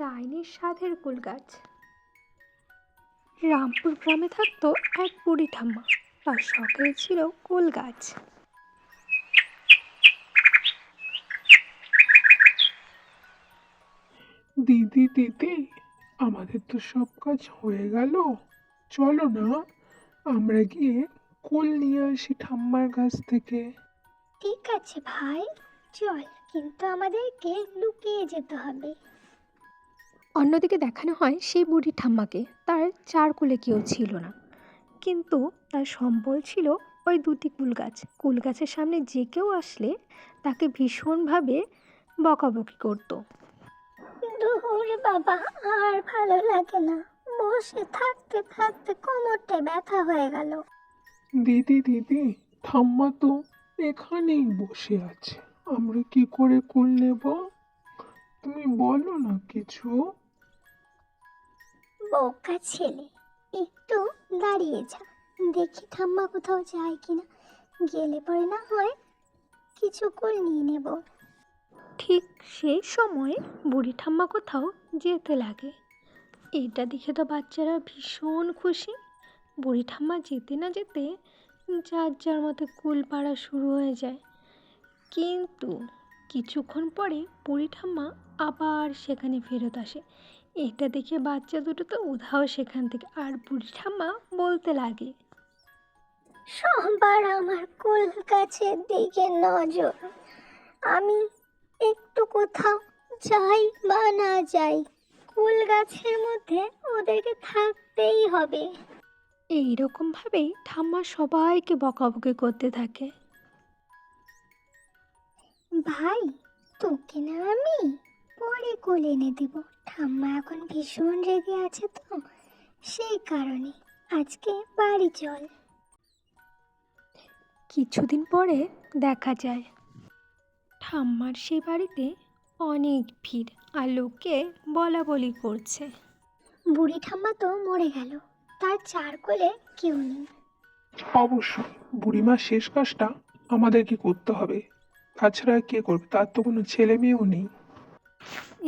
ডাইনির স্বাদের কুল গাছ। রামপুর গ্রামে থাকতো এক বুড়ি ঠাম্মা। তার শখের ছিল কুল গাছ। দিদি দিদি, আমাদের তো সব কাজ হয়ে গেল, চলো না আমরা গিয়ে কুল নিয়ে আসি ঠাম্মার কাছ থেকে। ঠিক আছে ভাই, চল, কিন্তু আমাদেরকে লুকিয়ে যেতে হবে। অন্যদিকে দেখানো হয় সেই বুড়ি ঠাম্মাকে। তার চার কুলে কেউ ছিল না, কিন্তু তার সম্বল ছিল ওই দুটি কুল গাছ। কুল গাছের সামনে যে কেউ আসলে তাকে ভীষণভাবে বকাবকি করতো। ধুর বাবা, আর ভালো লাগে না, বসে থাকতে থাকতে কোমরটা ব্যথা হয়ে গেল। দিদি দিদি, ঠাম্মা তো এখানেই বসে আছে, আমরা কি করে কুল নেব? তুমি বলো না কিছু। বোকা ছেলে, একটু দাঁড়িয়ে যা, দেখি ঠাম্মা কোথাও যায় কিনা। গেলে পরে না হয় কিছু কুল নিয়ে নেব। ঠিক সেই সময় বুড়ি ঠাম্মা কোথাও যেতে লাগে। এটা দেখে তো বাচ্চারা ভীষণ খুশি। বুড়ি ঠাম্মা যেতে না যেতে যার যার মতো কুল পাড়া শুরু হয়ে যায়। কিন্তু কিছুক্ষণ পরে বুড়ি ঠাম্মা আবার সেখানে ফেরত আসে। এটা দেখে বাচ্চা দুটো তো উধাও সেখান থেকে। আর বুড়ি ঠাম্মা বলতে লাগে, সবার আমার কুল গাছের দিকে নজর, আমি একটু কোথাও যাই বা না যাই, কুল গাছের মধ্যে ওদেরকে থাকতেই হবে। এইরকমভাবেই ঠাম্মা সবাইকে বকাবকি করতে থাকে। ভাই, তোকে না আমি পরে কোলে এনে দেব, ঠাম্মা এখন ভীষণ রেগে আছে তো, সেই কারণে আজকে বাড়ি চল। কিছুদিন পরে দেখা যায় ঠাম্মার সেই বাড়িতে অনেক ভিড়, আর লোকে বলা বলি করছে। বুড়ি ঠাম্মা তো মরে গেল, তার চার কোলে কেউ নেই। অবশ্যই বুড়িমার শেষ কাজটা আমাদেরকে করতে হবে, তাছাড়া কে করবে? তার তো কোনো ছেলে মেয়েও নেই।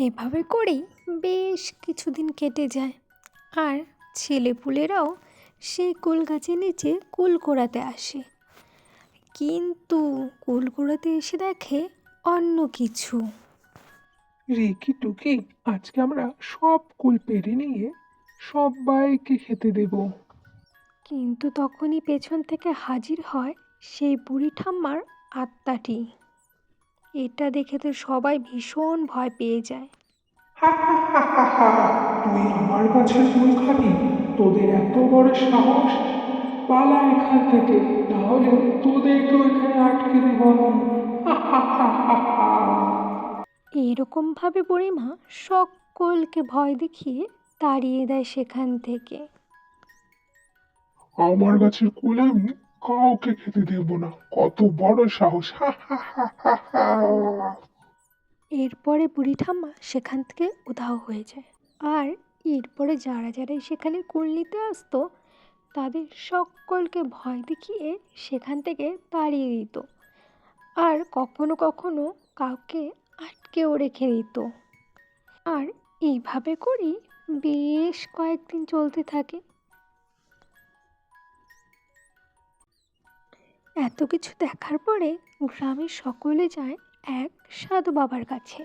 এভাবে করেই বেশ কিছুদিন কেটে যায়। আর ছেলেপুলেরাও সেই কুল গাছের নিচে কুল কুড়াতে আসে, কিন্তু কুল কুড়াতে এসে দেখে অন্য কিছু। রিকি টুকি, আজকে আমরা সব কুল পেরে নিয়ে সবাইকে খেতে দেব। কিন্তু তখনই পেছন থেকে হাজির হয় সেই বুড়ি ঠাম্মার আত্মাটি। এটা দেখে তো সবাই ভীষণ ভয় পেয়ে যায়। তুই আমার কাছে কুল খাবি? তোদের এত বড় সাহস! পালা এখান থেকে, তাহলে তোদেরকেও এখানে আটকে দেব আমি। এরকমভাবে বুড়িমা সকলকে ভয় দেখিয়ে তাড়িয়ে দেয় সেখান থেকে। আমার গাছের কুল আমি কাউকে খেতে দেব না, কত বড় সাহস! এরপরে বুড়ি ঠাম্মা সেখান থেকে উধাও হয়ে যায়। আর এরপরে যারা যারাই সেখানে কুল নিতে আসতো তাদের সকলকে ভয় দেখিয়ে সেখান থেকে তাড়িয়ে দিত। আর কখনো কখনো কাউকে আটকেও রেখে দিত। আর এইভাবে করেই বেশ কয়েকদিন চলতে থাকে। এত কিছু দেখার পরে গ্রামের সকলে যায় এক সাধু বাবার কাছে।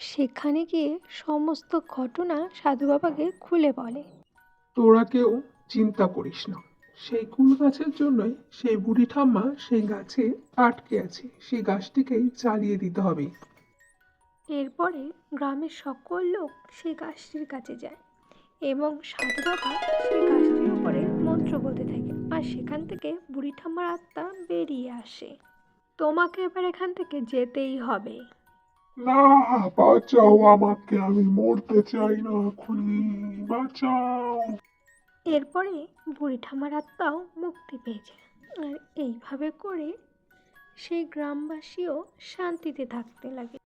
সেখানে গিয়ে সমস্ত ঘটনা সাধু বাবাকে খুলে বলে। তোরা কেউ চিন্তা করিস না, সেই কুল গাছের জন্যই সেই বুড়ি ঠাম্মা সেই গাছে আটকে আছে, সেই গাছটিকেই জ্বালিয়ে দিতে হবে। এরপরে গ্রামের সকল লোক সেই গাছটির কাছে যায় এবং সাধু বাবা সেই গাছটির উপরে মন্ত্র বলতে থাকে। আর সেখান থেকে বুড়ি ঠাম্মার আত্মা বেরিয়ে আসে। তোমাকে এবার এখান থেকে যেতেই হবে। না, বাঁচাও আমাকে, আমি মরতে চাই না, এখনই বাঁচাও। এরপরে বুড়ি ঠাম্মার আত্মাও মুক্তি পেয়েছে। আর এইভাবে করে সেই গ্রামবাসীও শান্তিতে থাকতে লাগে।